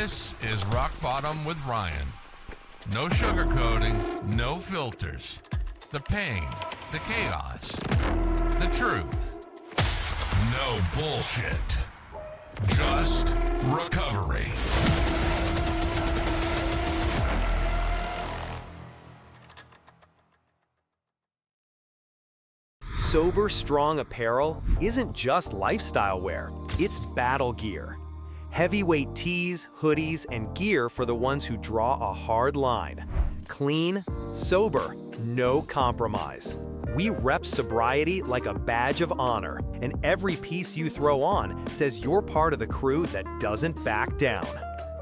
This is Rock Bottom with Ryan. No sugarcoating, no filters. The pain, the chaos, the truth. No bullshit. Just recovery. Sober, strong apparel isn't just lifestyle wear, it's battle gear. Heavyweight tees, hoodies, and gear for the ones who draw a hard line. Clean, sober, no compromise. We rep sobriety like a badge of honor, and every piece you throw on says you're part of the crew that doesn't back down.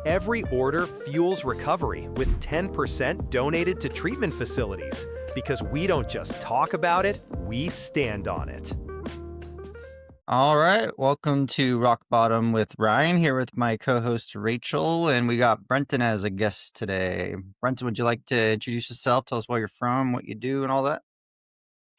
Every order fuels recovery with 10% donated to treatment facilities, because we don't just talk about it, we stand on it. All right, welcome to Rock Bottom with Ryan, here with my co-host Rachel, and we got Brenton as a guest today. Brenton, would you like to introduce yourself, tell us where you're from, what you do, and all that?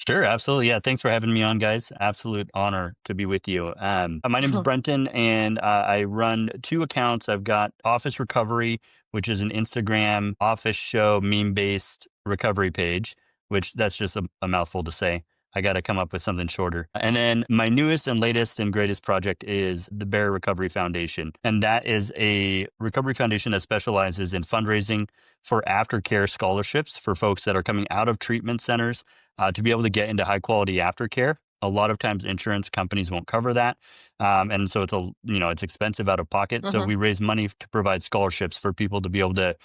Sure, absolutely. Yeah, thanks for having me on, guys. Absolute honor to be with you. My name is Brenton, and I run two accounts. I've got Office Recovery, which is an Instagram office show meme-based recovery page, which that's just a mouthful to say. I got to come up with something shorter. And then my newest and latest and greatest project is the Bear Recovery Foundation. And that is a recovery foundation that specializes in fundraising for aftercare scholarships for folks that are coming out of treatment centers to be able to get into high quality aftercare. A lot of times insurance companies won't cover that. And so it's expensive out of pocket. So we raise money to provide scholarships for people to be able to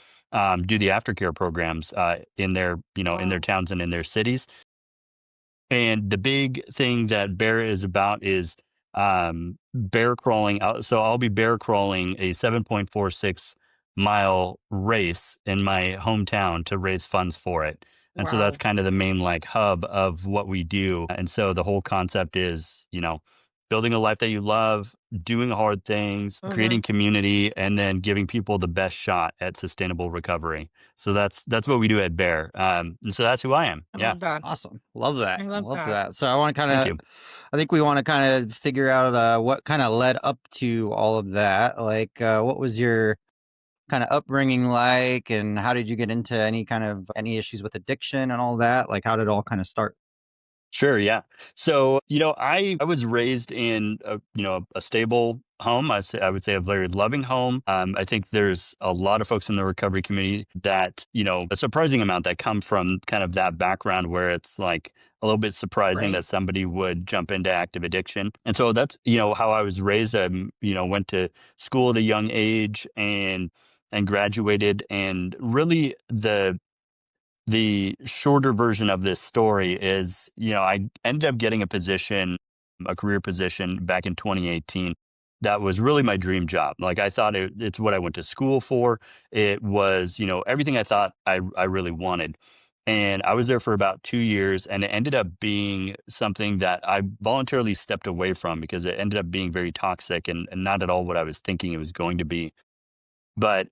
do the aftercare programs in their, in their towns and in their cities. And the big thing that Bear is about is bear crawling. So I'll be bear crawling a 7.46-mile race in my hometown to raise funds for it. And so that's kind of the main hub of what we do. And so the whole concept is, building a life that you love, doing hard things, creating community, and then giving people the best shot at sustainable recovery. So that's what we do at Bear. And so that's who I am. I Yeah. love that. Awesome. Love that. I love that. So I want to Thank you. I think we want to kind of figure out what kind of led up to all of that. What was your kind of upbringing like, and how did you get into any issues with addiction and all that? Like, how did it all kind of start? Sure, yeah. So, I was raised in a stable home. I would say a very loving home. I think there's a lot of folks in the recovery community that, a surprising amount that come from kind of that background where it's like a little bit surprising that somebody would jump into active addiction. And so that's, how I was raised. I, went to school at a young age and graduated, and really the shorter version of this story is, I ended up getting a career position back in 2018. That was really my dream job. Like, I thought it's what I went to school for. It was, everything I thought I really wanted. And I was there for about 2 years, and it ended up being something that I voluntarily stepped away from because it ended up being very toxic and not at all what I was thinking it was going to be. But,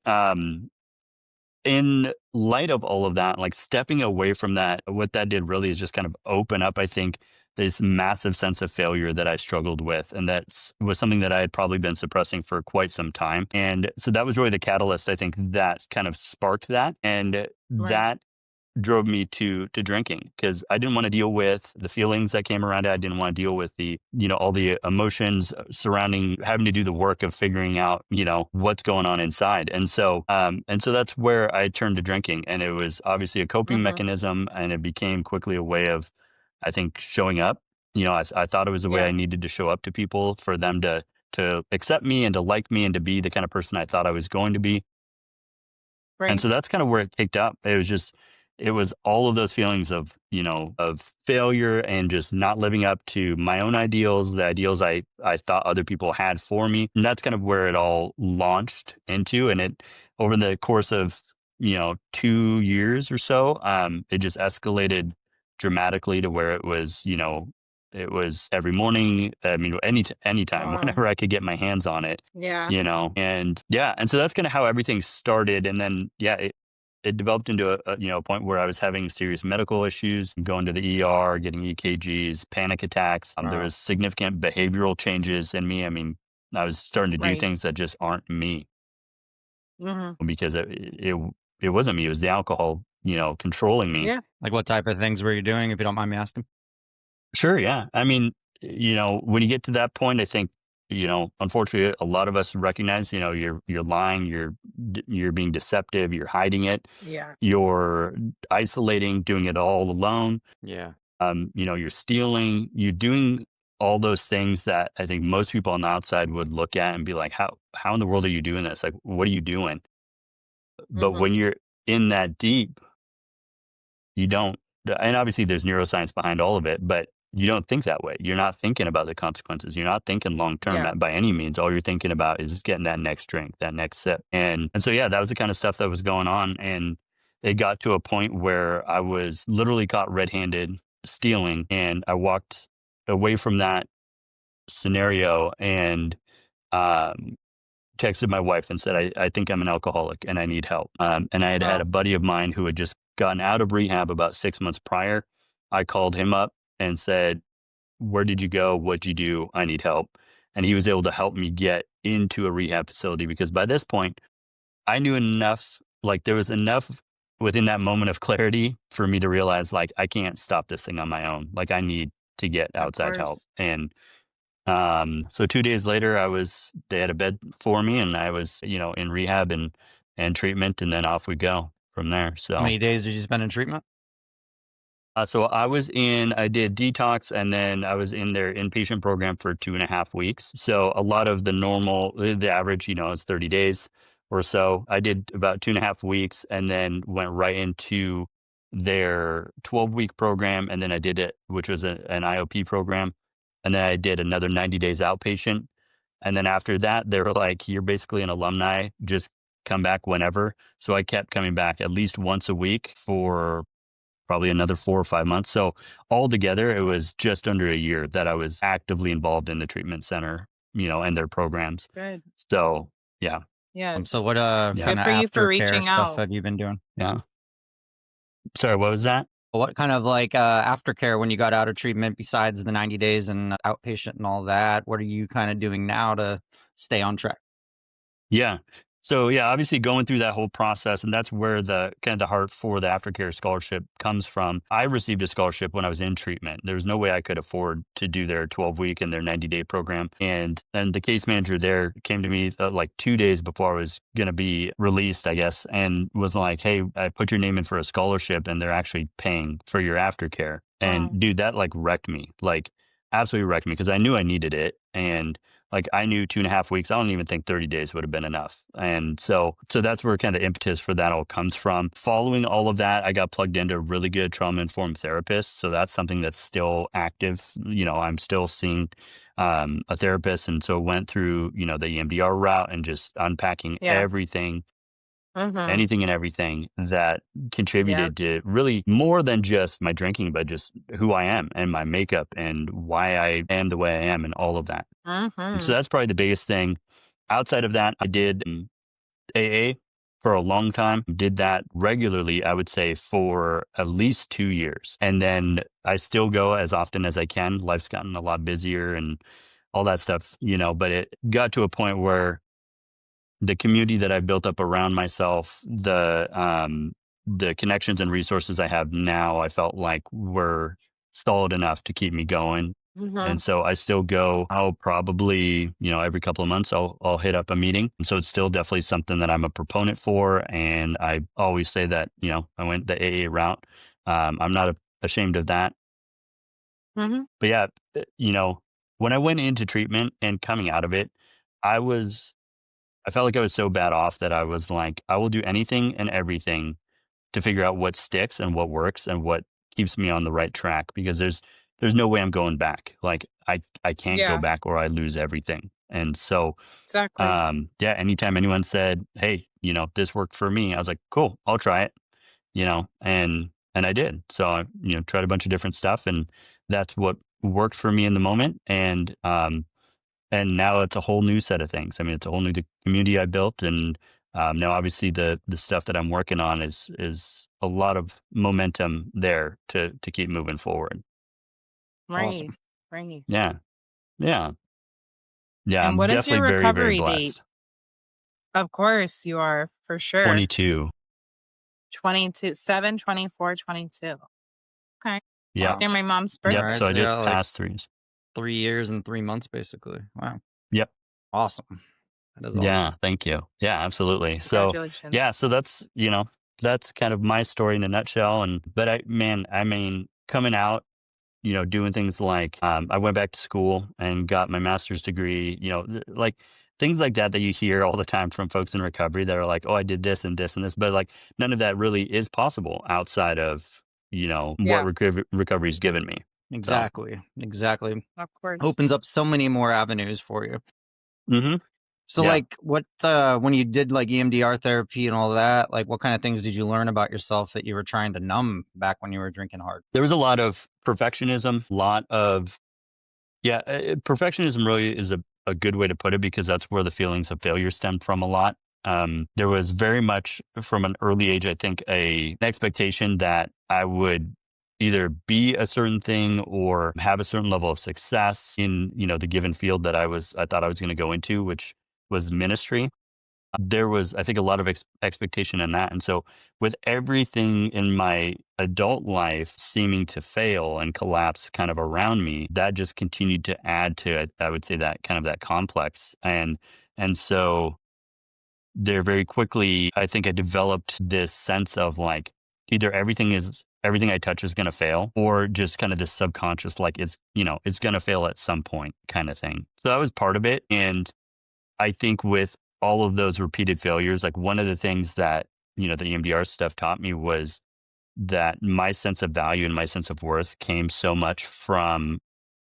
in light of all of that, like stepping away from that, what that did really is just kind of open up, I think, this massive sense of failure that I struggled with. And that was something that I had probably been suppressing for quite some time. And so that was really the catalyst, I think, that kind of sparked that. And that drove me to drinking, because I didn't want to deal with the feelings that came around it. I didn't want to deal with the, all the emotions surrounding having to do the work of figuring out, what's going on inside. And so that's where I turned to drinking. And it was obviously a coping mechanism, and it became quickly a way of, I think, showing up. I thought it was a way I needed to show up to people for them to accept me and to like me and to be the kind of person I thought I was going to be. And so that's kind of where it kicked up. It was all of those feelings of, of failure and just not living up to my own ideals, the ideals I thought other people had for me. And that's kind of where it all launched into. And it, over the course of, 2 years or so, it just escalated dramatically to where it was, it was every morning. I mean, anytime, whenever I could get my hands on it, and so that's kind of how everything started. And then, it developed into a point where I was having serious medical issues, going to the ER, getting EKGs, panic attacks. There was significant behavioral changes in me. I mean, I was starting to do things that just aren't me. because it wasn't me, it was the alcohol, controlling me. Yeah. Like, what type of things were you doing, if you don't mind me asking? Sure, yeah. I mean, when you get to that point, I think, unfortunately, a lot of us recognize, you're lying, you're being deceptive, you're hiding it, Yeah. you're isolating, doing it all alone. Yeah. You're stealing, you're doing all those things that I think most people on the outside would look at and be like, how in the world are you doing this? Like, what are you doing? But Mhm. when you're in that deep, you don't, and obviously there's neuroscience behind all of it, but you don't think that way. You're not thinking about the consequences. You're not thinking long term Yeah. by any means. All you're thinking about is just getting that next drink, that next sip. And so yeah, that was the kind of stuff that was going on. And it got to a point where I was literally caught red-handed stealing, and I walked away from that scenario and um texted my wife and said, I think I'm an alcoholic and I need help. And I had a Wow. buddy of mine who had just gotten out of rehab about 6 months prior. I called him up and said, where did you go? What'd you do? I need help. And he was able to help me get into a rehab facility, because by this point, I knew enough, like there was enough within that moment of clarity for me to realize, like, I can't stop this thing on my own. Like, I need to get Of outside help. course. And so 2 days later, they had a bed for me, and I was, in rehab and treatment, and then off we go from there. How So, many days did you spend in treatment? so I did detox, and then I was in their inpatient program for 2.5 weeks. So a lot of the average, is 30 days or so. I did about 2.5 weeks, and then went right into their 12-week program. And then I did it, which was an IOP program. And then I did another 90 days outpatient. And then after that, they were like, you're basically an alumni, just come back whenever. So I kept coming back at least once a week for probably another 4 or 5 months. So altogether, it was just under a year that I was actively involved in the treatment center, and their programs. Good. So yeah, So Yes. what yeah, kind Good of for you for aftercare reaching stuff out. have you been doing? yeah. Sorry, what was that? What kind of like aftercare when you got out of treatment, besides the 90 days and outpatient and all that? What are you kind of doing now to stay on track? Yeah. So yeah, obviously going through that whole process, and that's where the kind of the heart for the aftercare scholarship comes from. I received a scholarship when I was in treatment. There was no way I could afford to do their 12-week and their 90-day program. And the case manager there came to me like 2 days before I was going to be released, I guess, and was like, "Hey, I put your name in for a scholarship, and they're actually paying for your aftercare." Wow. And dude, that like wrecked me, like absolutely wrecked me, because I knew I needed it. And like I knew 2.5 weeks, I don't even think 30 days would have been enough. And so that's where kind of impetus for that all comes from. Following all of that, I got plugged into a really good trauma informed therapist. So that's something that's still active. I'm still seeing a therapist. And so went through, the EMDR route and just unpacking Yeah. everything, Mhm. anything and everything that Yep. contributed to really more than just my drinking, but just who I am and my makeup and why I am the way I am and all of that. And so Mhm. that's probably the biggest thing. Outside of that, I did AA for a long time, did that regularly, I would say for at least 2 years. And then I still go as often as I can. Life's gotten a lot busier and all that stuff, but it got to a point where the community that I built up around myself, the connections and resources I have now, I felt like were solid enough to keep me going. And Mhm. so I still go. I'll probably, every couple of months, I'll hit up a meeting. And so it's still definitely something that I'm a proponent for. And I always say that, I went the AA route. I'm not ashamed of that. Mhm. But yeah, when I went into treatment and coming out of it, I was I felt like I was so bad off that I was like, I will do anything and everything to figure out what sticks and what works and what keeps me on the right track, because there's no way I'm going back. Like I can't go Yeah. back or I lose everything. And so Exactly. yeah, anytime anyone said, "Hey, this worked for me," I was like, "Cool, I'll try it." And I did. So I, tried a bunch of different stuff, and that's what worked for me in the moment. And now it's a whole new set of things. I mean, it's a whole new community I built, and now obviously the stuff that I'm working on is a lot of momentum there to keep moving forward. Right. Awesome. Right. Yeah, yeah, yeah. And I'm what is your definitely very, very recovery date? blessed. Of course you are, for sure. 22. 22, 7, 24, 22. Okay. Yep. Wow. Same my mom's All Yep. birthday. right. So I So just yeah, like passed 3s. 3 years and 3 months, basically. Wow. Yep. Awesome. That is awesome. Yeah. Thank you. Yeah, absolutely. So Congratulations. yeah, so that's kind of my story in a nutshell. And but I mean, coming out, doing things like I went back to school and got my master's degree, like things like that you hear all the time from folks in recovery that are like, oh, I did this and this and this, but like none of that really is possible outside of, what Yeah, recovery's given me. So, Exactly. Exactly. of course. Opens up so many more avenues for you. hmm So yeah. like what when you did like EMDR therapy and all that, like what kind of things did you learn about yourself that you were trying to numb back when you were drinking hard? There was a lot of perfectionism, a lot of, yeah, perfectionism really is a good way to put it because that's where the feelings of failure stem from a lot. There was very much from an early age, I think, an expectation that I would either be a certain thing or have a certain level of success in, the given field that I thought I was going to go into, which was ministry. There was, I think, a lot of expectation in that. And so, with everything in my adult life seeming to fail and collapse kind of around me, that just continued to add to it. I would say that kind of that complex. And so, there very quickly, I think I developed this sense of like either everything I touch is going to fail, or just kind of this subconscious, like it's going to fail at some point kind of thing. So, that was part of it. And I think with all of those repeated failures, like one of the things that, the EMDR stuff taught me was that my sense of value and my sense of worth came so much from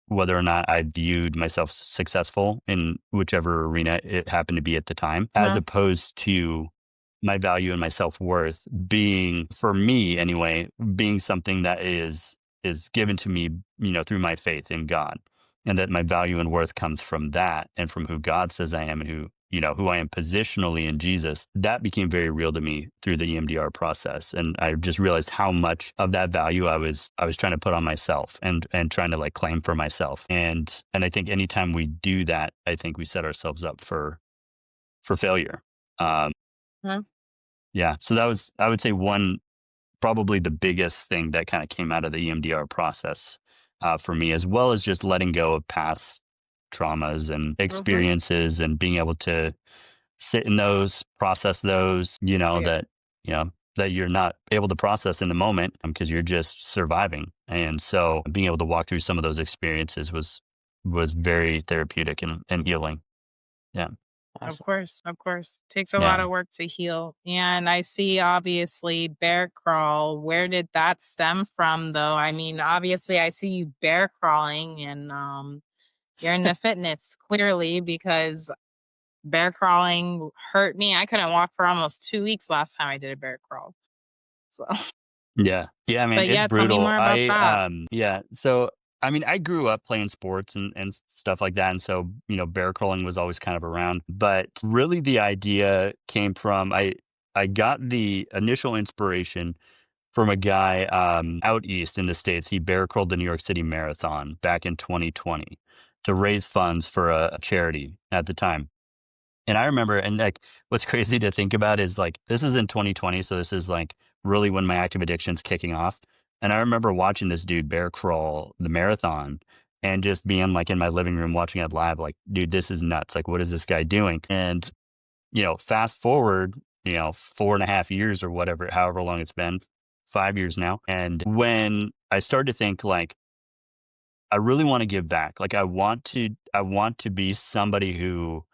whether or not I viewed myself successful in whichever arena it happened to be at the time, as Mhm. opposed to my value and my self-worth being, for me anyway, being something that is given to me, through my faith in God. And that my value and worth comes from that and from who God says I am and who I am positionally in Jesus. That became very real to me through the EMDR process. And I just realized how much of that value I was trying to put on myself and trying to like claim for myself. And I think anytime we do that, I think we set ourselves up for failure. Um, Mhm. yeah. So that was, I would say, probably the biggest thing that kind of came out of the EMDR process for me, as well as just letting go of past traumas and Mhm. experiences and being able to sit in those, process those, Oh, yeah. that you're not able to process in the moment because you're just surviving. And so being able to walk through some of those experiences was very therapeutic and healing. Yeah. Of Awesome. course, of course. Takes a lot Yeah. of work to heal. And I see obviously bear crawl. Where did that stem from though? I mean, obviously I see you bear crawling and you're into fitness clearly because bear crawling hurt me. I couldn't walk for almost 2 weeks last time I did a bear crawl. So, Yeah. Yeah, I mean, but it's yeah, tell me brutal. more about that. Yeah. So I mean, I grew up playing sports and stuff like that. And so, bear crawling was always kind of around. But really the idea came from I got the initial inspiration from a guy out east in the States. He bear crawled the New York City Marathon back in 2020 to raise funds for a charity at the time. And I remember, and like, what's crazy to think about is like, this is in 2020. So this is like really when my active addiction's kicking off. And I remember watching this dude bear crawl the marathon and just being like in my living room watching it live, like, dude, this is nuts. Like, what is this guy doing? And, fast forward, 4.5 years or whatever, however long it's been, 5 years now. And when I started to think like, I really want to give back. Like I want to be somebody who,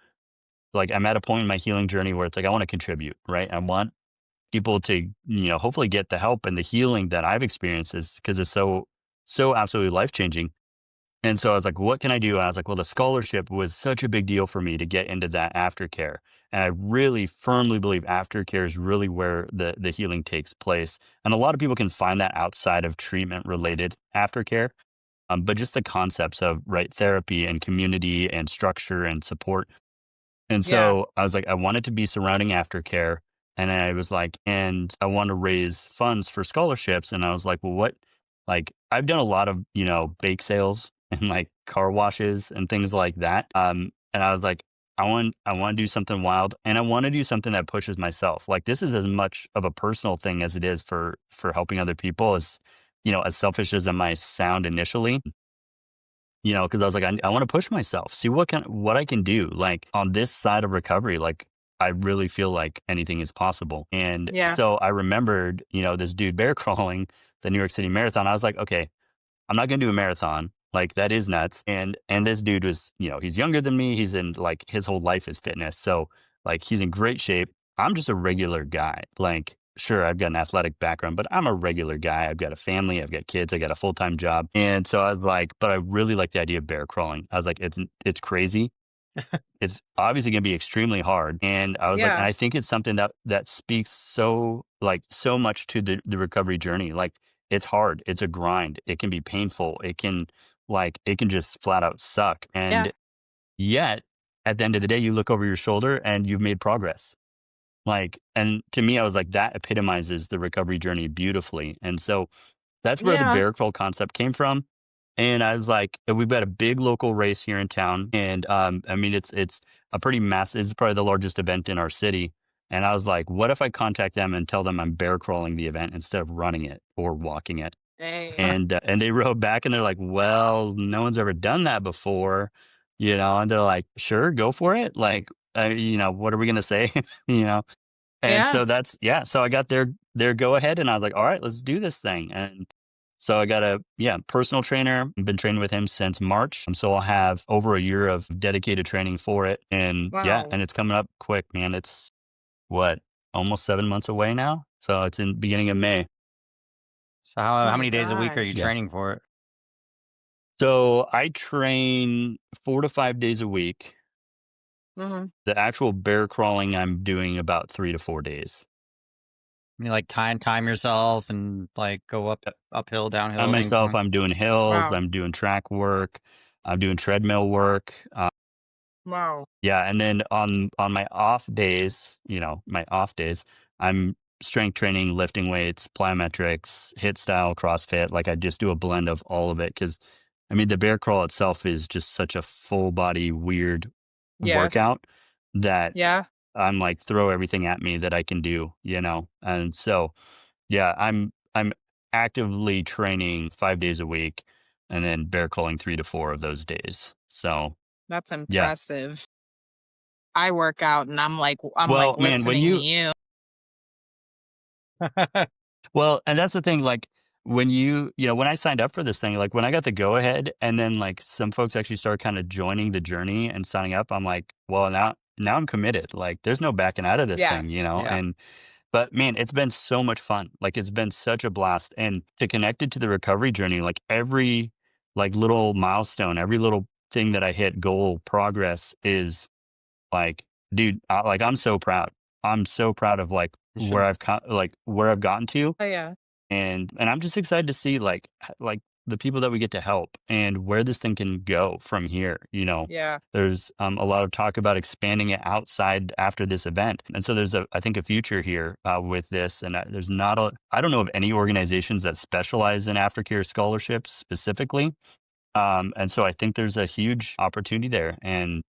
like, I'm at a point in my healing journey where it's like I want to contribute, right? I want people to, hopefully get the help and the healing that I've experienced is because it's so absolutely life changing. And so I was like, what can I do? And I was like, well, the scholarship was such a big deal for me to get into that aftercare. And I really firmly believe aftercare is really where the healing takes place. And a lot of people can find that outside of treatment related aftercare. But just the concepts of right therapy and community and structure and support. And Yeah. so I was like, I want it to be surrounding aftercare. And I was like, and I want to raise funds for scholarships. And I was like, well, like, I've done a lot of, bake sales and like car washes and things like that. And I was like, I want to do something wild, and I want to do something that pushes myself. Like, this is as much of a personal thing as it is for helping other people. As as selfish as it might sound initially, because I was like, I want to push myself, see what I can do. Like, on this side of recovery, like, I really feel like anything is possible. And Yeah. so I remembered, this dude bear crawling the New York City Marathon. I was like, okay, I'm not gonna do a marathon. Like, that is nuts. And this dude was, he's younger than me. He's in, like, his whole life is fitness. So, like, he's in great shape. I'm just a regular guy. Like, sure, I've got an athletic background, but I'm a regular guy. I've got a family, I've got kids, I got a full-time job. And so I was like, but I really like the idea of bear crawling. I was like, it's crazy. It's obviously going to be extremely hard. And I was like, and Yeah. I think it's something that speaks so much to the recovery journey. Like, it's hard. It's a grind. It can be painful. It can just flat out suck. Yeah. And yet at the end of the day, you look over your shoulder and you've made progress. Like, and to me, I was like, that epitomizes the recovery journey beautifully. And so that's where the Yeah. bear crawl concept came from. And I was like, we've got a big local race here in town, and I mean, it's a pretty massive. It's probably the largest event in our city. And I was like, what if I contact them and tell them I'm bear crawling the event instead of running it or walking it? Dang. And they wrote back and they're like, well, no one's ever done that before, And they're like, sure, go for it. Like, what are we gonna say, you know? And Yeah. so so I got their go ahead, and I was like, "All right, let's do this thing." And so I got a personal trainer. I've been training with him since March. So I'll have over a year of dedicated training for it. And Wow. and it's coming up quick, man. It's what, almost 7 months away now. So it's in beginning of May. So how My many days a week are you gosh. Yeah. training for it? So I train 4 to 5 days a week. Hmm. The actual bear crawling I'm doing about 3 to 4 days. You like time yourself and like go uphill, I downhill, myself, incline. I'm doing hills, Wow. I'm doing track work, I'm doing treadmill work. Wow. Yeah, and then on my off days, I'm strength training, lifting weights, plyometrics, hit style, CrossFit. Like, I just do a blend of all of it because, I mean, the bear crawl itself is just such a full body weird Yes. workout that Yeah. I'm like, throw everything at me that I can do. And so, yeah, I'm actively training 5 days a week, and then bear crawling 3 to 4 of those days. So That's yeah. impressive. I work out and I'm like Well, man, listening to you. and that's the thing, like, when I signed up for this thing, like, when I got the go ahead, and then, like, some folks actually started kind of joining the journey and signing up, I'm like, well, now I'm committed. Like, there's no backing out of this Yeah. thing. Yeah. But man, it's been so much fun. Like, it's been such a blast. And to connect it to the recovery journey, like, every like little milestone, every little thing that I hit, goal, progress is like, dude, I'm so proud. I'm so proud of, like, You should. where I've gotten to. Oh yeah. And I'm just excited to see, like, the people that we get to help and where this thing can go from here. Yeah. There's a lot of talk about expanding it outside after this event, and so there's I think a future here with this. And there's not I don't know of any organizations that specialize in aftercare scholarships specifically. And so I think there's a huge opportunity there, and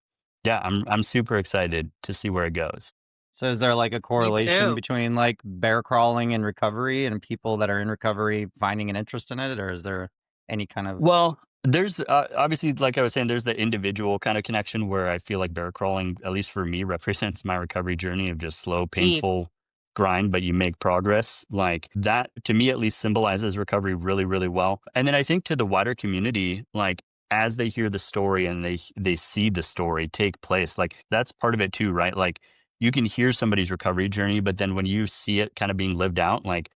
yeah, I'm super excited to see where it goes. So is there like a Me correlation too. between like bear crawling and recovery and people that are in recovery finding an interest in it, or is there any kind of Well, there's obviously, like I was saying, there's the individual kind of connection where I feel like bear crawling, at least for me, represents my recovery journey of just slow, Deep. painful grind, but you make progress. Like, that, to me at least, symbolizes recovery really, really well. And then I think to the wider community, like, as they hear the story and they see the story take place, like, that's part of it too, right? Like, you can hear somebody's recovery journey, but then when you see it kind of being lived out, like,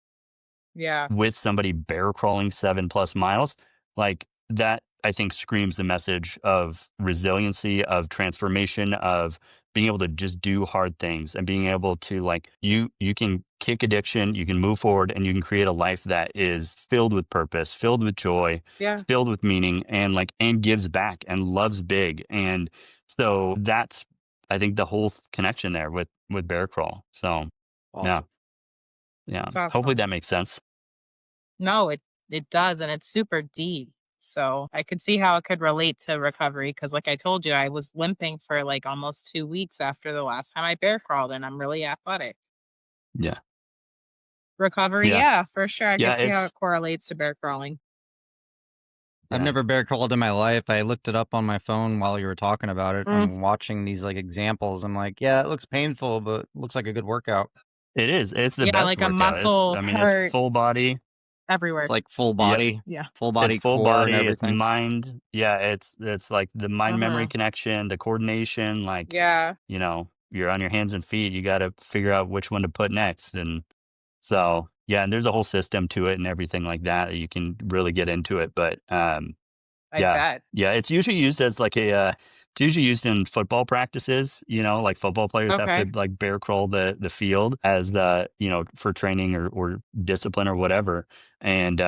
Yeah. with somebody bear crawling 7+ miles, like, that I think screams the message of resiliency, of transformation, of being able to just do hard things and being able to, like, you can kick addiction, you can move forward, and you can create a life that is filled with purpose, filled with joy, Yeah. filled with meaning, and, like, and gives back and loves big. And so that's, I think, the whole connection there with bear crawl. So yeah, awesome? yeah. It's Hopefully awesome. that makes sense. No, it does, and it's super deep. So I could see how it could relate to recovery because, like I told you, I was limping for like almost 2 weeks after the last time I bear crawled, and I'm really athletic. Yeah. Recovery, Yeah. yeah, for sure. I could Yeah. see how it correlates to bear crawling. I've Yeah. never bear crawled in my life. I looked it up on my phone while you were talking about it. Mm, I'm watching these like examples. I'm like, yeah, it looks painful, but looks like a good workout. It is. It's the yeah, best like a workout. It's, muscle I mean, it's hurt full body. It's everywhere. like Yep. Yeah. full It's body full core and body, it's everything. mind. Yeah, it's like the mind memory Mhm. connection, the coordination, like, Yeah. you're on your hands and feet, you gotta figure out which one to put next. And so, yeah, and there's a whole system to it and everything like that that you can really get into it. But I yeah. bet. Yeah, it's usually used as like it's usually used in football practices, like football players have to Okay. like bear crawl the field as for training or discipline or whatever. And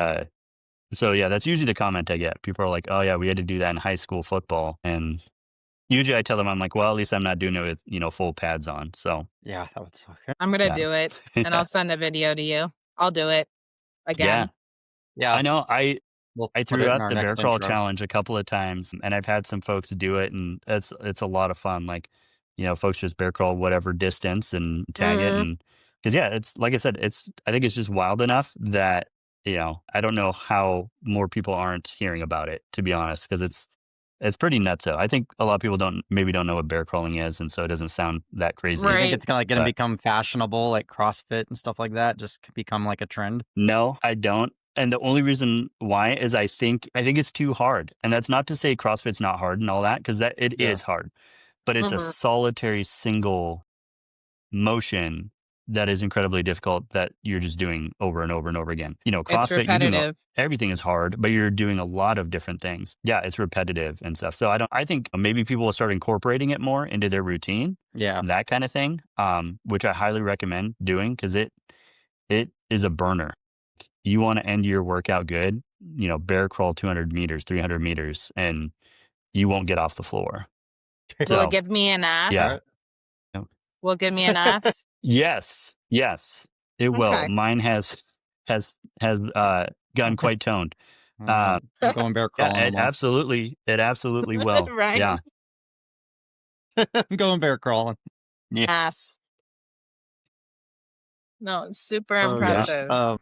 so yeah, that's usually the comment I get. People are like, "Oh yeah, we had to do that in high school football." And usually I tell them, I'm like, "Well, at least I'm not doing it with, full pads on." So, Yeah, that would suck. I'm gonna yeah. do it, and Yeah. I'll send a video to you. I'll do it Yeah. again. Yeah, I know. we'll I put threw it in out our the bear next crawl intro. challenge a couple of times, and I've had some folks do it, and it's a lot of fun. Like, folks just bear crawl whatever distance and tag it, Mm, and because yeah, it's like I said, I think it's just wild enough that I don't know how more people aren't hearing about it. To be honest, because it's pretty nuts. I think a lot of people don't know what bear crawling is, and so it doesn't sound that Do you crazy. think right. it's gonna But become fashionable, like CrossFit and stuff like that? Just become like a trend? no, I don't. And the only reason why is I think it's too hard. And that's not to say CrossFit's not hard and all that, because that it Yeah. is hard. But it's a Mhm. solitary single motion that is incredibly difficult that you're just doing over and over and over again. It's CrossFit, you're doing repetitive. everything is hard, but you're doing a lot of different things. Yeah, it's repetitive and stuff. So I think maybe people will start incorporating it more into their routine, Yeah. that kind of thing. Which I highly recommend doing because it is a burner. You want to end your workout good, bear crawl 200 meters, 300 meters, and you won't get off the floor. Will it So, give me an All yeah. ass? right. No. Will it give me an ass? Yes, yes, it will. Okay. Mine has gotten quite toned. All Um, right. I'm going bear yeah, crawling tomorrow. it absolutely will. Right? Yeah, I'm going bear crawling. yeah, Ass. No, it's super Oh yeah. gosh. impressive.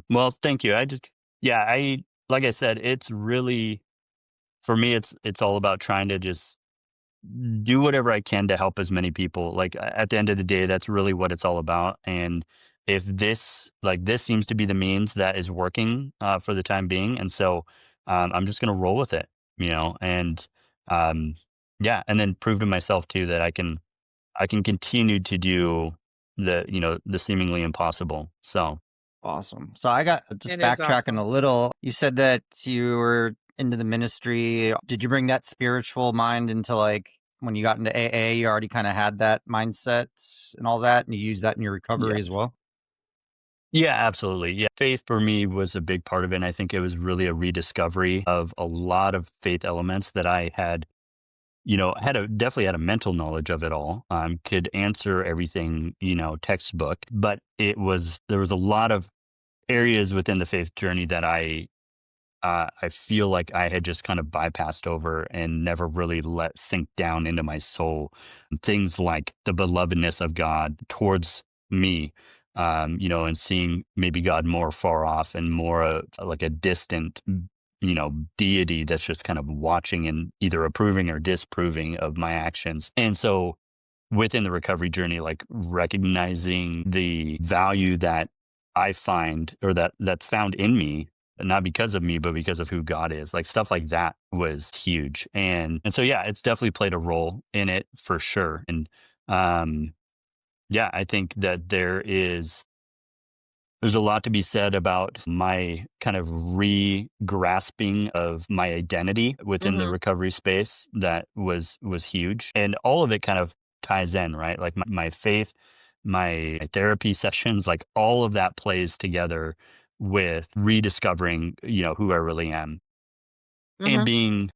Well, thank you. Yeah, like I said, it's really for me. It's all about trying to just do whatever I can to help as many people. Like at the end of the day, that's really what it's all about. And if this seems to be the means that is working for the time being, and so I'm just gonna roll with it, and um, yeah, and then prove to myself too that I can continue to do the seemingly impossible. So Awesome. So I got just It is backtracking a awesome. little. You said that you were into the ministry. Did you bring that spiritual mind into like when you got into AA, you already kind of had that mindset and all that, and you use that in your yeah. recovery as well? Yeah, absolutely. Yeah. Faith for me was a big part of it. And I think it was really a rediscovery of a lot of faith elements that I had, definitely had a mental knowledge of it all. Could answer everything, textbook, but there was a lot of areas within the faith journey that I feel like I had just kind of bypassed over and never really let sink down into my soul. Things like the belovedness of God towards me, and seeing maybe God more far off and more like a distant, deity that's just kind of watching and either approving or disproving of my actions. And so within the recovery journey, like recognizing the value that I find or that's found in me, not because of me, but because of who God is. Like stuff like that was huge. And so yeah, it's definitely played a role in it for sure. And um yeah, I think that there's a lot to be said about my kind of re-grasping of my identity within the Mhm. recovery space that was huge. And all of it kind of ties in, right? Like my faith, my therapy sessions, like all of that plays together with rediscovering, who I really am and Mhm. being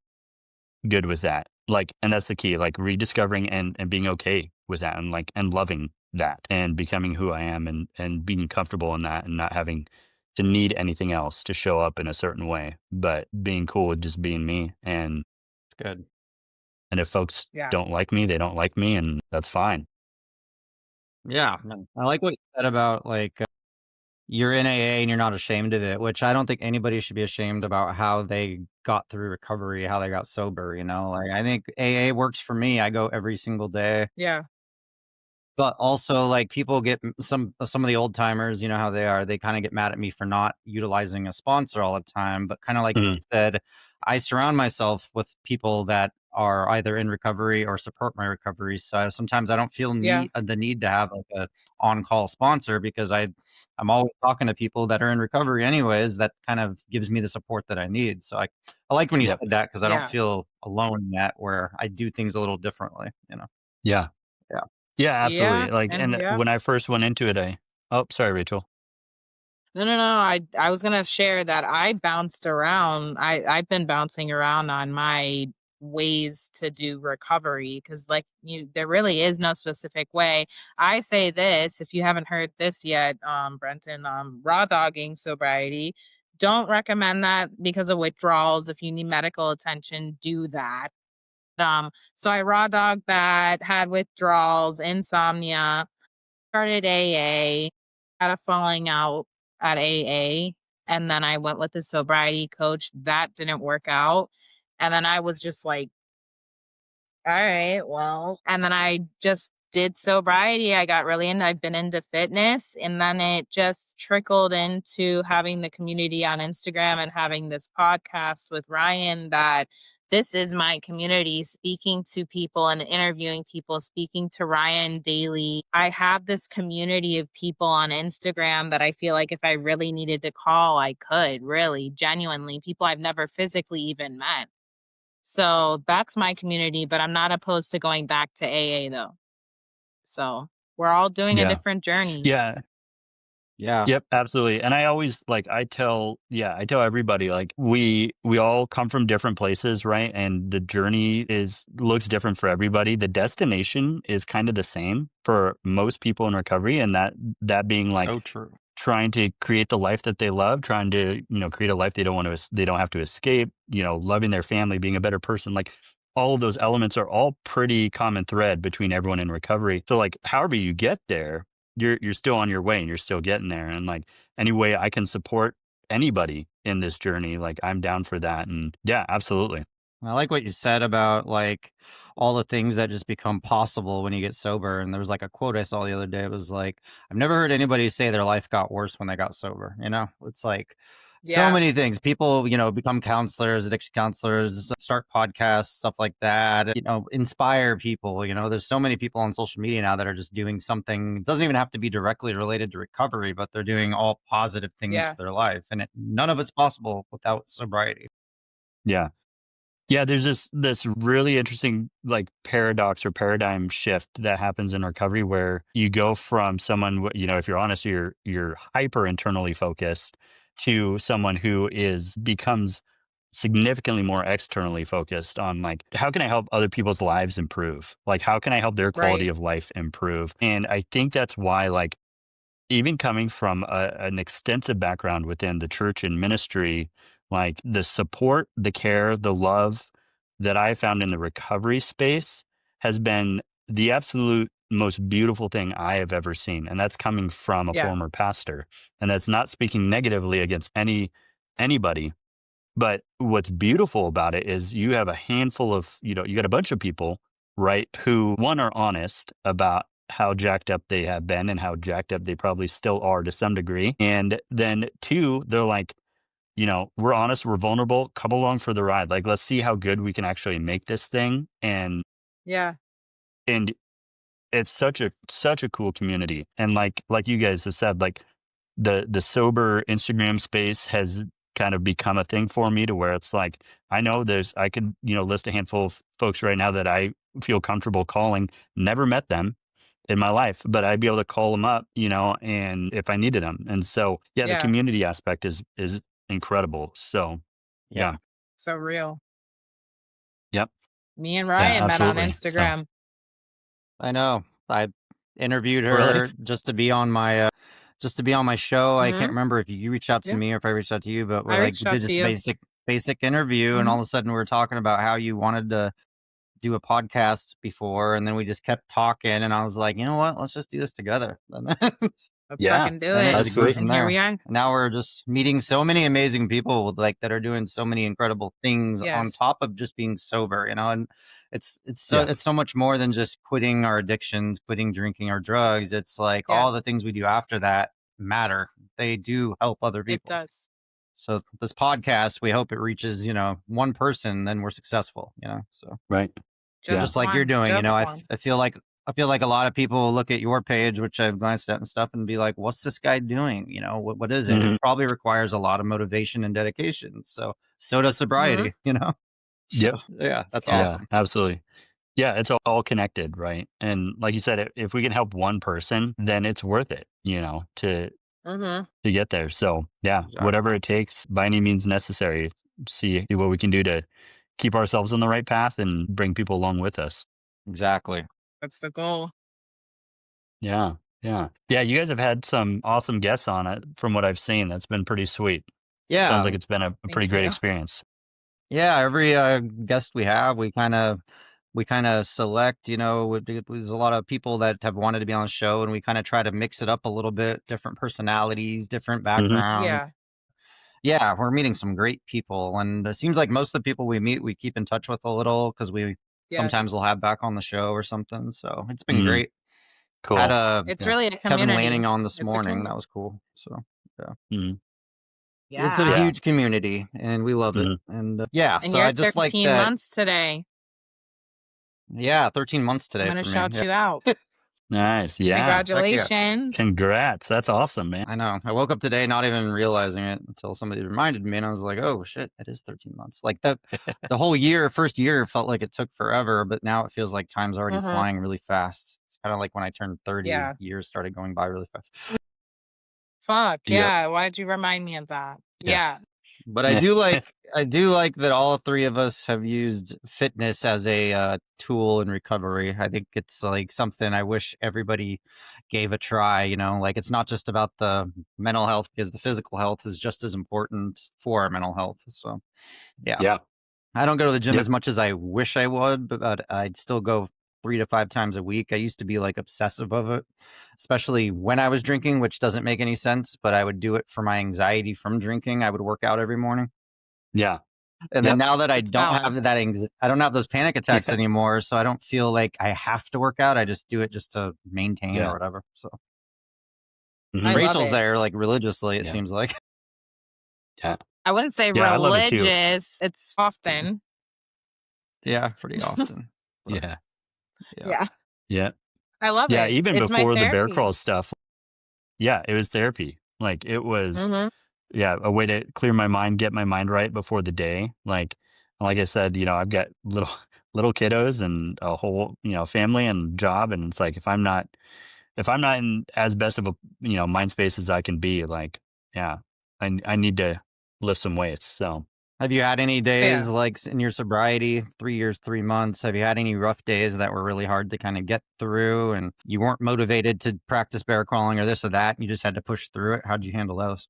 good with that. Like, and that's the key, like rediscovering and being okay with that and like and loving that and becoming who I am and being comfortable in that and not having to need anything else to show up in a certain way, but being cool with just being me. It's good. And if folks Yeah. don't like me, they don't like me, and that's fine. Yeah, no, I like what you said about like you're in AA and you're not ashamed of it, which I don't think anybody should be ashamed about how they got through recovery, how they got sober. Like I think AA works for me. I go every single day. Yeah. But also, like, people get some of the old timers, you know how they are, they kinda get mad at me for not utilizing a sponsor all the time, but kinda like Mhm. you said, I surround myself with people that are either in recovery or support my recovery, so sometimes I don't feel Yeah. the need to have, like, a on-call sponsor because I'm always talking to people that are in recovery anyways, that kind of gives me the support that I need, so I like when you Yep. said that because I don't Yeah. feel alone in that where I do things a little differently, you know? Yeah. Yeah. Yeah, Yeah. absolutely. Like, And and yeah. when I first went into it, oh, sorry, Rachel. No, no, no. I was gonna share that I bounced around. I've been bouncing around on my ways to do recovery because, like, there really is no specific way. I say this if you haven't heard this yet, Brenton, raw dogging sobriety. Don't recommend that because of withdrawals. If you need medical attention, do that. So I raw dogged that, had withdrawals, insomnia, started AA, had a falling out at AA, and then I went with the sobriety coach. That didn't work out. And then I was just like, all right, well, and then I just did sobriety. I got really into I've been into fitness, and then it just trickled into having the community on Instagram and having this podcast with Ryan that this is my community, speaking to people and interviewing people, speaking to Ryan daily. I have this community of people on Instagram that I feel like if I really needed to call, I could, really, genuinely, people I've never physically even met. So that's my community, but I'm not opposed to going back to AA though. So we're all doing a Yeah. different journey. Yeah. Yeah. Yep, absolutely. And I always like I tell everybody like we all come from different places, right? And the journey is looks different for everybody. The destination is kind of the same for most people in recovery, and that being like So true. trying to create the life that they love, trying to, create a life they don't have to escape, loving their family, being a better person. Like all of those elements are all pretty common thread between everyone in recovery. So like however you get there, you're still on your way and you're still getting there. And like any way I can support anybody in this journey, like I'm down for that. And yeah, absolutely. I like what you said about like all the things that just become possible when you get sober. And there was like a quote I saw the other day. It was like, I've never heard anybody say their life got worse when they got sober. It's like so Yeah. many things. People, become counselors, addiction counselors, start podcasts, stuff like that, inspire people. There's so many people on social media now that are just doing something, it doesn't even have to be directly related to recovery, but they're doing all positive things Yeah. for their life. And none of it's possible without sobriety. Yeah. Yeah, there's this really interesting like paradox or paradigm shift that happens in recovery where you go from someone if you're honest, you're hyper internally focused to someone who is becomes significantly more externally focused on like how can I help other people's lives improve? Like how can I help their quality Right. of life improve? And I think that's why like even coming from an extensive background within the church and ministry, like the support, the care, the love that I found in the recovery space has been the absolute most beautiful thing I have ever seen. And that's coming from a Yeah. former pastor. And that's not speaking negatively against anybody. But what's beautiful about it is you have a handful of, you got a bunch of people, right, who one are honest about how jacked up they have been and how jacked up they probably still are to some degree. And then two, they're like, we're honest, we're vulnerable, come along for the ride. Like, let's see how good we can actually make this thing. Yeah. And it's such a cool community. And like you guys have said, like the sober Instagram space has kind of become a thing for me to where it's like I know I could list a handful of folks right now that I feel comfortable calling. Never met them in my life, but I'd be able to call them up, and if I needed them. And so yeah, the Yeah. community aspect is incredible. So yeah, Yeah. So real. yep, Me and yeah, Ryan met on absolutely. So Instagram. I know. I interviewed really, her just to be on my just to be on my show. I can't Mhm. remember if you reached out to Yeah. me or if I reached out to you, but I we reached did out to just you. basic interview, and all Mhm. of a sudden we were talking about how you wanted to do a podcast before, and then we just kept talking, and I was like, you know what, let's just do this together. Let's Yeah, fucking do And it it. that's just grew sweet. from And here we there. are. Now we're just meeting so many amazing people like that are doing so many incredible things on Yes. top of just being sober, and Yeah. it's so much more than just quitting our addictions, quitting drinking or drugs. It's like all Yes. the things we do after that matter. They do help other It people. does. So this podcast, we hope it reaches, one person, then we're successful, So Right. Yeah. just Just like you're one. doing, Just one. I feel like a lot of people will look at your page, which I've glanced at and stuff, and be like, "What's this guy doing? What is it?" It Mhm. probably requires a lot of motivation and dedication. So does Mhm. sobriety, So Yep. yeah, that's Yes. Yeah, awesome. absolutely. Yeah, it's all connected, right? And like you said, if we can help one person, then it's worth it, Mhm. to get there. So yeah, Exactly. whatever it takes by any means necessary, see what we can do to keep ourselves on the right path and bring people along with us. Exactly. That's the goal. Yeah. Yeah. Yeah. You guys have had some awesome guests on it from what I've seen. That's been pretty sweet. Sounds like Yeah. it's been a pretty Thank great you. experience. Yeah. Every guest we have, we kind of select, there's a lot of people that have wanted to be on the show, and we kind of try to mix it up a little bit, different personalities, different Hmm. backgrounds. Yeah. Yeah, we're meeting some great people, and it seems like most of the people we meet, we keep in touch with a little because we sometimes Yes. will have back on the show or something. So it's been Mm, great. Had cool. It's yeah, really a Kevin Lanning community. on this It's a morning. That community. was cool. So yeah, Mm, it's a Yeah. yeah. huge community, and we love it. Hmm. And yeah, And so you're I just like 13 that. months today. Yeah, 13 months I'm today gonna for me. shout Yeah, you out. Nice. Yeah. heck yeah. Congratulations. Congrats. That's awesome, man. I know. I woke up today not even realizing it until somebody reminded me, and I was like, "Oh shit, it is 13 months." Like the whole first year felt like it took forever, but now it feels like time's already Mhm. flying really fast. It's kind of like when I turned 30, Yeah. years started going by really fast. Fuck. Yep. Yeah. Why'd you remind me of that? Yeah. Yeah. But I do like that all three of us have used fitness as a tool in recovery. I think it's like something I wish everybody gave a try. Like it's not just about the mental health, because the physical health is just as important for our mental health. So yeah, Yeah. I don't go to the gym Yep. as much as I wish I would, but I'd still go 3 to 5 times a week. I used to be like obsessive of it, especially when I was drinking, which doesn't make any sense, but I would do it for my anxiety from drinking. I would work out every morning. Yeah. And then Yep. now that I It's don't have balance. I don't have those panic attacks Yeah. anymore, so I don't feel like I have to work out. I just do it just to maintain or Yeah. whatever. So I Hmm. love Rachel's it. there like religiously, it Yeah. seems like. Yeah. I wouldn't say Yeah. I love it too. religious. It's often. Yeah, pretty often. But Yeah. yeah. Yeah. Yeah. I love Yeah. it. Even It's my before the bear therapy. crawl stuff. Yeah. It was therapy. Like it was, Mhm. yeah, a way to clear my mind, get my mind right before the day. Like I said, I've got little little kiddos and a whole, family and job. And it's like if I'm not in as best of a mind space as I can be, like, yeah, I need to lift some weights. So Have you had any days Yeah. like in your sobriety, 3 years, 3 months? Have you had any rough days that were really hard to kind of get through, and you weren't motivated to practice bear crawling or this or that? And you just had to push through it. How'd you handle those?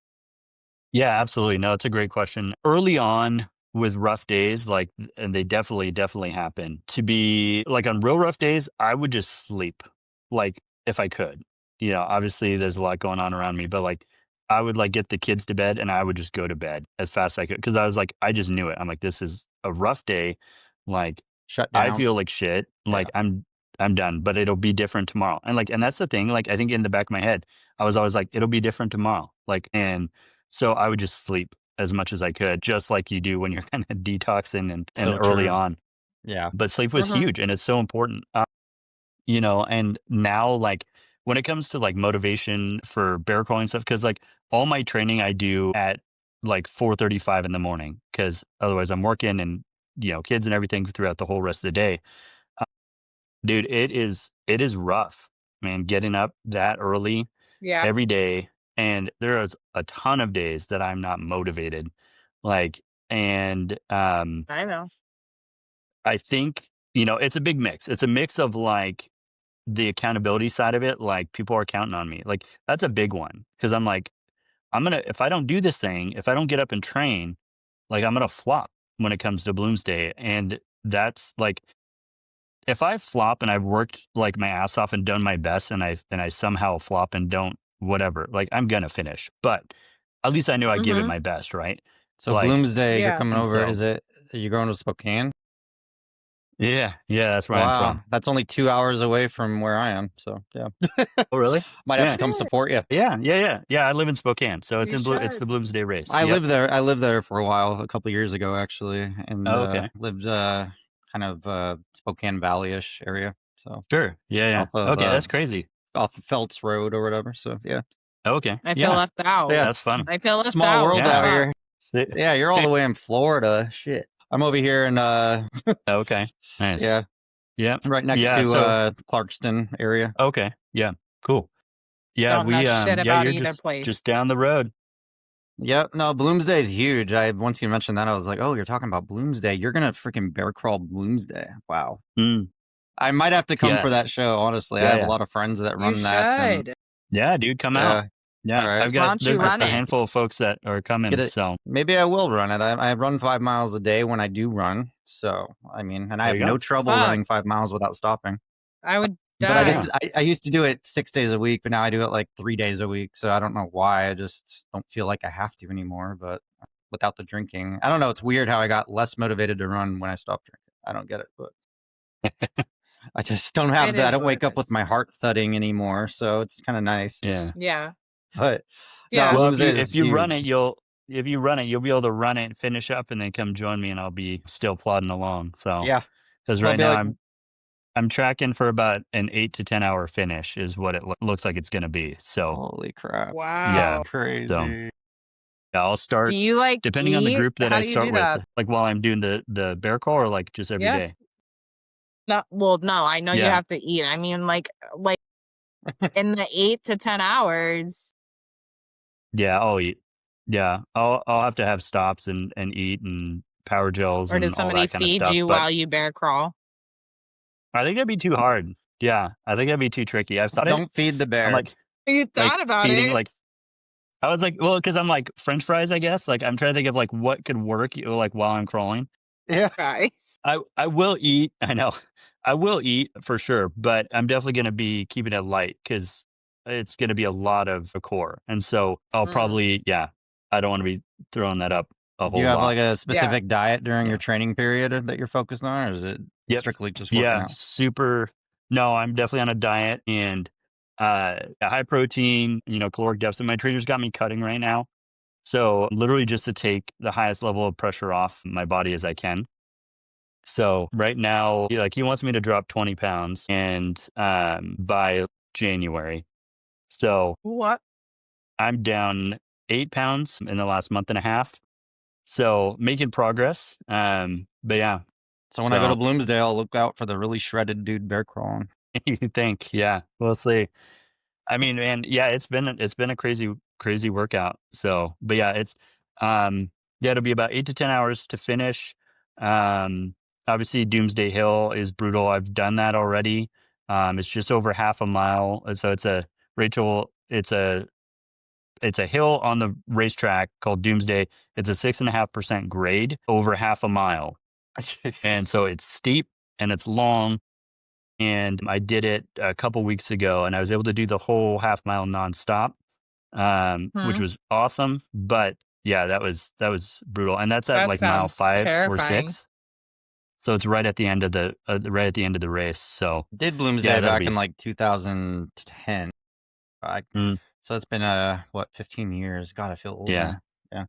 yeah, absolutely. No, it's a great question. Early on with rough days, like, and they definitely happen. To be like on real rough days, I would just sleep, like if I could. Obviously there's a lot going on around me, but like I would like get the kids to bed and I would just go to bed as fast as I could because I was like, I just knew it. I'm like, this is a rough day. Like Shut I down? feel like shit. Yeah. Like I'm done, but it'll be different tomorrow. And that's the thing. Like I think in the back of my head, I was always like, it'll be different tomorrow. And so I would just sleep as much as I could, just like you do when you're kind of detoxing and So early true. on. Yeah. But sleep was Mhm. huge and it's so important. And now like when it comes to like motivation for bear crawling stuff, because like all my training I do at like 4:35 in the morning, because otherwise I'm working and kids and everything throughout the whole rest of the day. Dude, it is rough, man, getting up that early Yeah. every day, and there is a ton of days that I'm not motivated. Like, and I know. I think, it's a big mix. It's a mix of like the accountability side of it, like people are counting on me. Like that's a big one because I'm like, if I don't do this thing, if I don't get up and train, like I'm gonna flop when it comes to Bloomsday. And that's like, if I flop and I've worked like my ass off and done my best and I somehow flop and don't whatever, like I'm gonna finish. But at least I know I give it Mm-hmm. my best, right? So Like, Bloomsday, you're Yeah. coming and over. so Are you going to Spokane? yeah, that's where I'm Wow, from. that's only 2 hours away from where I am. So yeah, Oh, really? might have Yeah. to come support you. Yeah. I live in Spokane, so it's You it's the should. Bloomsday race. I Yep. lived there. I lived there for a while, a couple years ago, actually, and Oh, okay. lived kind of Spokane Valley-ish area. So Sure. Yeah. off of Okay, that's crazy. Phelps Road or whatever. So yeah, Okay. I feel Yeah, left out. yeah. that's fun. I feel left Small out. world Yeah. out Fuck. here. Yeah, you're all the way in Florida. Shit, I'm over here in Okay. Nice. yeah, Yeah. right next Yeah. to So Clarkston area. okay. Yeah. Cool. Yeah. Don't know shit Yeah. about You're either place. just down the road. Yep. No, Bloomsday is huge. Once you mentioned that, I was like, oh, you're talking about Bloomsday. You're gonna freaking bear crawl Bloomsday. Wow. Mm, I might have to come for that yes. show. Honestly, I Yeah. have a Yeah. lot of friends that You run that, and should. Yeah, dude, come out. yeah. Yeah, All right. I've Why got don't you there's run a it? handful of folks that are coming. Get it. So Maybe I will run it. I run 5 miles a day when I do run. So I mean, and I there have you no go. trouble Fuck. running 5 miles without stopping. I would But I die. just I used to do it 6 days a week, but now I do it like 3 days a week. So I don't know why. I just don't feel like I have to anymore. But without the drinking, I don't know. It's weird how I got less motivated to run when I stopped drinking. I don't get it, but I just don't have It that. I is don't what wake it up with is. my heart thudding anymore. So it's kind of nice. Yeah. Yeah. But Yeah. no, Well, Bloomsday if is you run huge. it, you'll be able to run it, finish up, and then come join me, and I'll be still plodding along. So Yeah. because I'll right be now like, I'm tracking for about an 8 to 10 hour finish is what it looks like it's going to be. So holy crap. yeah. Wow. That's crazy. So yeah, I'll Do start you like depending on the eat? group that How I do you start do with, that? like while I'm doing the bear crawl or like just every Yeah. day. No, well, no, I know you Yeah. have to eat. I mean, like in the 8 to 10 hours. Yeah, I'll eat. Yeah, I'll have to have stops and eat and power gels Or and does all somebody that kind of feed stuff. you But while you bear crawl? I think that'd be too hard. Yeah, I think that'd be too tricky. I've thought it. Don't feed the I'm bear. like You thought about feeding it. like I was like, well, because I'm like French fries, I guess. Like I'm trying to think of like what could work, like while I'm crawling. Yeah. Guys. I will eat. I know I will eat for sure, but I'm definitely going to be keeping it light because it's going to be a lot of a core, and so I'll Mm. probably I don't want to be throwing that up a Do you whole have lot. like a specific diet during Yeah. your training period that you're focused on, or is it Yep. strictly just working Yeah, out? super. No, I'm definitely on a diet and a high protein, caloric deficit. My trainer's got me cutting right now. So literally just to take the highest level of pressure off my body as I can. So right now, he wants me to drop 20 pounds and by January. So What? I'm down 8 pounds in the last month and a half. So making progress. But yeah, So when I go to so Bloomsday, I'll look out for the really shredded dude bear crawling. you think, yeah, we'll see. I mean, man, yeah, it's been a crazy workout. So, but yeah, it'll be about 8 to 10 hours to finish. Obviously Doomsday Hill is brutal. I've done that already. It's just over half a mile. So it's a hill on the racetrack called Doomsday. It's a 6.5% grade over half a mile. And so it's steep and it's long. And I did it a couple weeks ago, and I was able to do the whole half mile nonstop, which was awesome. But yeah, that was brutal, and that's at That like mile sounds 5 or terrifying. 6. So it's right at the end of the race. So Did Bloomsday that'll back be in like 2010. Mm. So it's been 15 years. God, I feel old. Yeah. now.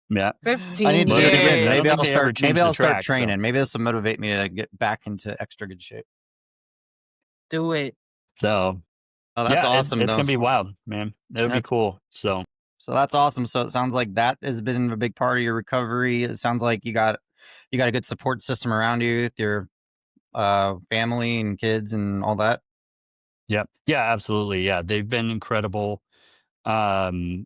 yeah. 15 I need to do it Well, again. I don't Maybe think I'll they ever start. changed Maybe the I'll start track, so- training. Maybe this will motivate me to get back into extra good shape. Do it. So Oh, that's awesome. It's though. gonna be wild, man. It'll be That's- cool. So So that's awesome. So it sounds like that has been a big part of your recovery. It sounds like you got a good support system around you with your family and kids and all that. yeah, absolutely. Yeah, they've been incredible. And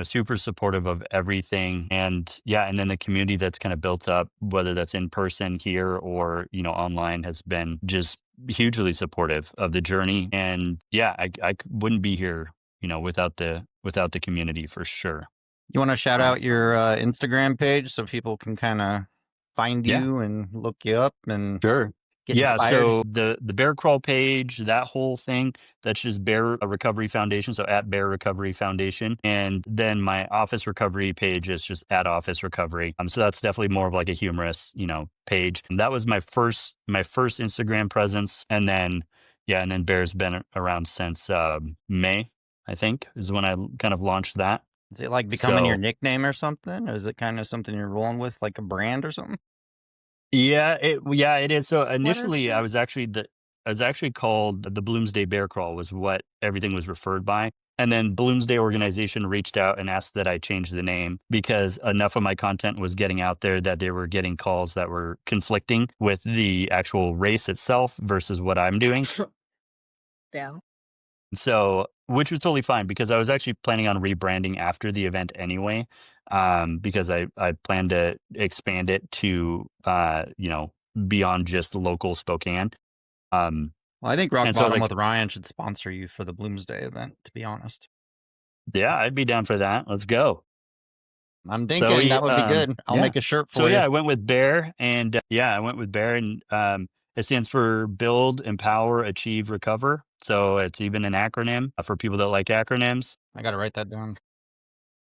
super supportive of everything, and then the community that's kind of built up, whether that's in person here or online, has been just hugely supportive of the journey. And yeah, wouldn't be here, without the community for sure. You want to shout out your Awesome. Instagram page so people can kind of find Yeah, you and look you up and sure. get Yeah, inspired? so the Bear Crawl page, that whole thing, that's just Bear Recovery Foundation, so at Bear Recovery Foundation. And then my office recovery page is just at Office Recovery. So that's definitely more of like a humorous, page. And that was my first Instagram presence. And then yeah, and then Bear's been around since May, I think, is when I kind of launched that. Is it like becoming your So nickname or something? Or is it kind of something you're rolling with, like a brand or something? yeah, it is. So What is initially, it? I was actually called the Bloomsday Bear Crawl was what everything was referred by. And then Bloomsday organization reached out and asked that I change the name because enough of my content was getting out there that they were getting calls that were conflicting with the actual race itself versus what I'm doing. Yeah. So, which was totally fine because I was actually planning on rebranding after the event anyway, because I plan to expand it to beyond just local Spokane. Um, Well, I think Rock and so Bottom like, with Ryan should sponsor you for the Bloomsday event, to be honest. yeah, I'd be down for that. Let's go. I'm So thinking we that would be good. I'll yeah. make a shirt So for yeah, you. I went with Bear and I went with Bear and it stands for Build, Empower, Achieve, Recover. So it's even an acronym for people that like acronyms. I got to write that down.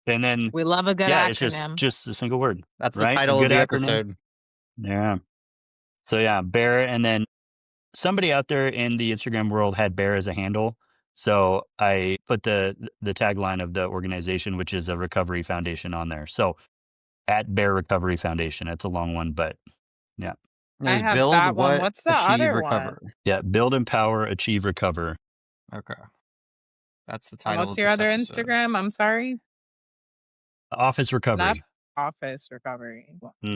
And then We love a good yeah, it's just acronym. just a single word, That's the right? A title of good the acronym. episode. Yeah. So yeah, Bear, and then somebody out there in the Instagram world had Bear as a handle. So I put the tagline of the organization, which is a recovery foundation, on there. So at Bear Recovery Foundation. It's a long one, but yeah. I There's have build, that one. what, What's the achieve, other one? recover. Yeah. Build, empower, achieve, recover. Okay. That's the And title what's of your this other episode. Instagram? I'm sorry. Office Not recovery. Office Recovery.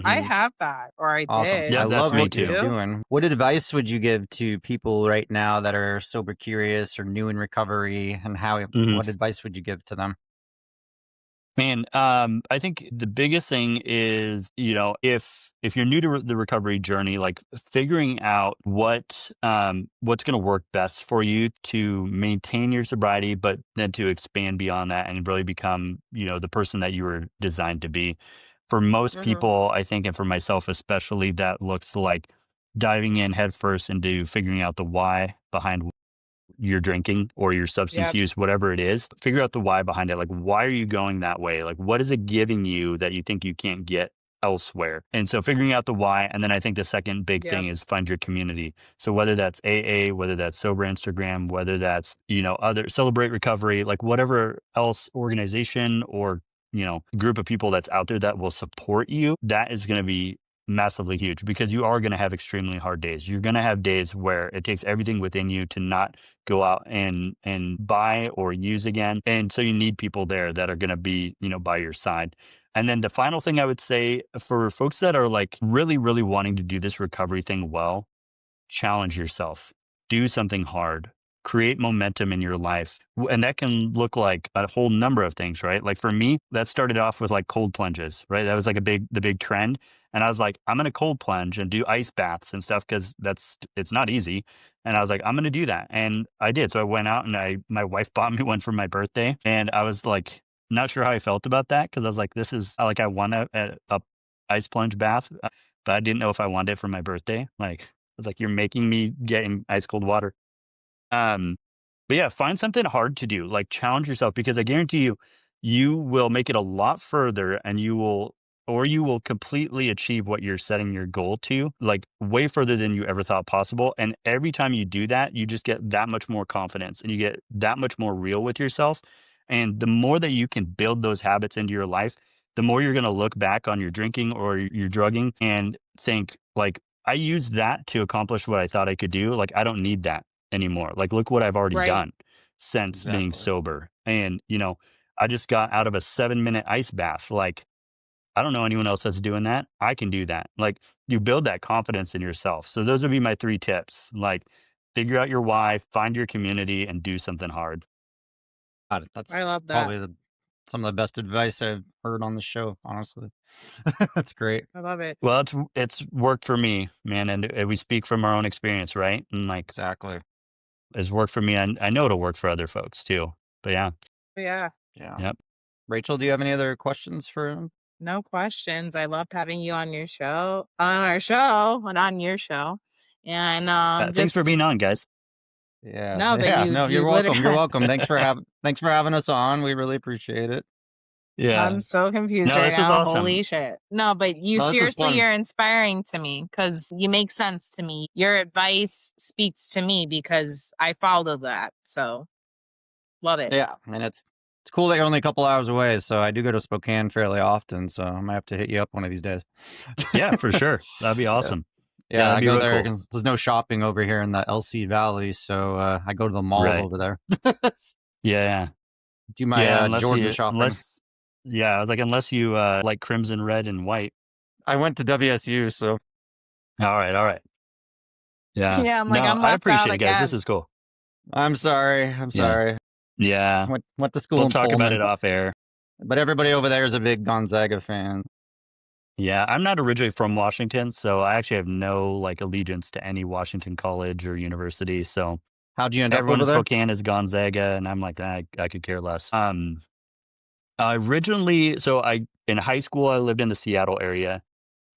I Hmm. have that, or I Awesome. did, I Yeah, that's love or I me what too. you're do. doing. What advice would you give to people right now that are sober curious or new in recovery, and Hmm. what advice would you give to them? Man, I think the biggest thing is, if you're new to the recovery journey, like figuring out what's going to work best for you to maintain your sobriety, but then to expand beyond that and really become, the person that you were designed to be. For most Hmm. people, I think, and for myself especially, that looks like diving in headfirst into figuring out the why behind your drinking or your substance Yep. use, whatever it is, figure out the why behind it. Like, why are you going that way? Like, what is it giving you that you think you can't get elsewhere? And so figuring out the why. And then I think the second big thing Yep. is find your community. So whether that's AA, whether that's Sober Instagram, whether that's, other Celebrate Recovery, like whatever else organization or, group of people that's out there that will support you, that is going to be massively huge because you are going to have extremely hard days. You're going to have days where it takes everything within you to not go out and buy or use again. And so you need people there that are going to be, by your side. And then the final thing I would say for folks that are like really, really wanting to do this recovery thing well, challenge yourself, do something hard, create momentum in your life. And that can look like a whole number of things, right? Like for me, that started off with like cold plunges, right? That was like the big trend. And I was like, I'm going to cold plunge and do ice baths and stuff because it's not easy. And I was like, I'm going to do that. And I did. So I went out and my wife bought me one for my birthday. And I was like, not sure how I felt about that because I was like, this is like, I want a ice plunge bath, but I didn't know if I wanted it for my birthday. Like, it's like, you're making me get in ice cold water. Um, but yeah, find something hard to do. Like challenge yourself because I guarantee you, you will make it a lot further and you will completely achieve what you're setting your goal to, like way further than you ever thought possible. And every time you do that, you just get that much more confidence and you get that much more real with yourself. And the more that you can build those habits into your life, the more you're going to look back on your drinking or your drugging and think like, I used that to accomplish what I thought I could do. Like, I don't need that anymore. Like, look what I've already Right. done since being Exactly. sober. And, I just got out of a 7-minute ice bath. Like, I don't know anyone else that's doing that. I can do that. Like, you build that confidence in yourself. So, those would be my 3 tips. Like, figure out your why, find your community, and do something hard. God, that's I love that. probably the Some of the best advice I've heard on the show, honestly. That's great. I love it. Well, it's worked for me, man, and we speak from our own experience, right? And like Exactly. it's worked for me, and I know it'll work for other folks too. But yeah, Yeah. Yeah. yep. Rachel, do you have any other questions for him? No questions. I loved having you on your show, on our show, and on your show. And Thanks for being on, guys. Yeah. no, but Yeah. you No, you're you welcome. You're literally welcome. Thanks for having us on. We really appreciate it. Yeah. I'm so confused No, right this was now. awesome. Holy shit. No, but you No, this was seriously, fun. you're inspiring to me because you make sense to me. Your advice speaks to me because I follow that. So love it. Yeah. And it's cool that you're only a couple hours away. So I do go to Spokane fairly often. So I might have to hit you up one of these days. Yeah, for sure. That'd be awesome. Yeah, that'd I be go real there cool. because there's no shopping over here in the LC Valley. So I go to the malls Right. over there. Yeah. Do my Yeah, Jordan shopping. I was like, unless you like crimson, red, and white. I went to WSU, so All right. Yeah. Yeah, I'm like, No, I'm I left out appreciate it, guys. This again. is cool. I'm sorry. I'm sorry. Yeah. Went to school We'll in talk about Pullman, it off air. but everybody over there is a big Gonzaga fan. Yeah, I'm not originally from Washington, so I actually have no like allegiance to any Washington college or university. So How'd you end up everyone over in there? Spokane is Gonzaga, and I'm like, I could care less. Originally, so in high school I lived in the Seattle area,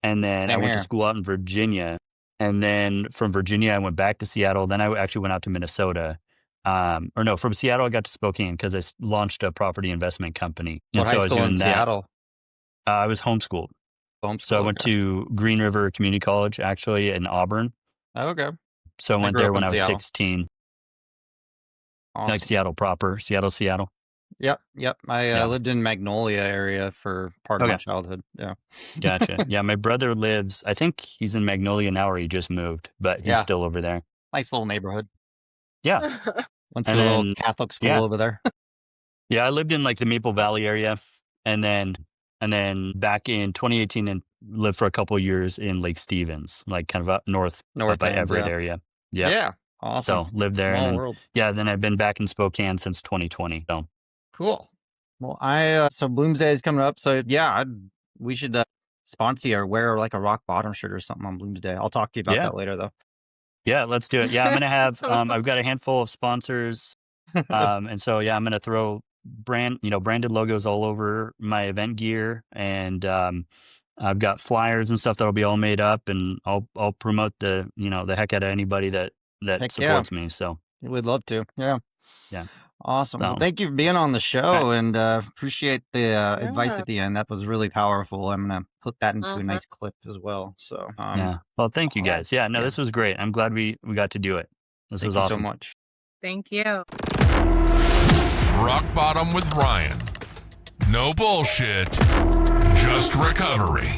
and then I Same went to here. school out in Virginia, and then from Virginia I went back to Seattle. Then I actually went out to Minnesota. Or no, from Seattle I got to Spokane because I launched a property investment company, and What so high I was school in doing that. Seattle? I was homeschooled. Homeschool. So I went okay. to Green River Community College, actually in Auburn. Oh, okay. So I went grew there up when in I was Seattle. 16, Awesome. like Seattle proper, Seattle. Yep. I Yeah. lived in Magnolia area for part of my childhood. Yeah. Gotcha. Yeah, my brother lives, I think he's in Magnolia now or he just moved, but he's Yeah. still over there. Nice little neighborhood. Yeah. Went to And a little then- Catholic school yeah. over there. Yeah, I lived in like the Maple Valley area, and then back in 2018 and lived for a couple of years in Lake Stevens, like kind of up north up by end, Everett yeah. area. Yeah. Yeah. Awesome. So lived there, Small and then, world. then I've been back in Spokane since 2020. So Cool. Well, so Bloomsday is coming up, so yeah, we should sponsor you or wear like a rock bottom shirt or something on Bloomsday. I'll talk to you about Yeah. that later, though. yeah, let's do it. Yeah, I'm gonna have I've got a handful of sponsors, and so yeah, I'm gonna throw branded logos all over my event gear, and I've got flyers and stuff that'll be all made up, and I'll promote the heck out of anybody that Heck yeah. supports me. So We'd love to. Yeah. Yeah. Awesome. Well, So- thank you for being on the show, and appreciate the advice Yeah. at the end. That was really powerful. I'm gonna put that into a Mhm. nice clip as well. So yeah. Well, thank you guys. Yeah, no, this was great. I'm glad we got to do it. This thank was you awesome. so much. Thank you. Rock Bottom with Ryan. No bullshit, just recovery.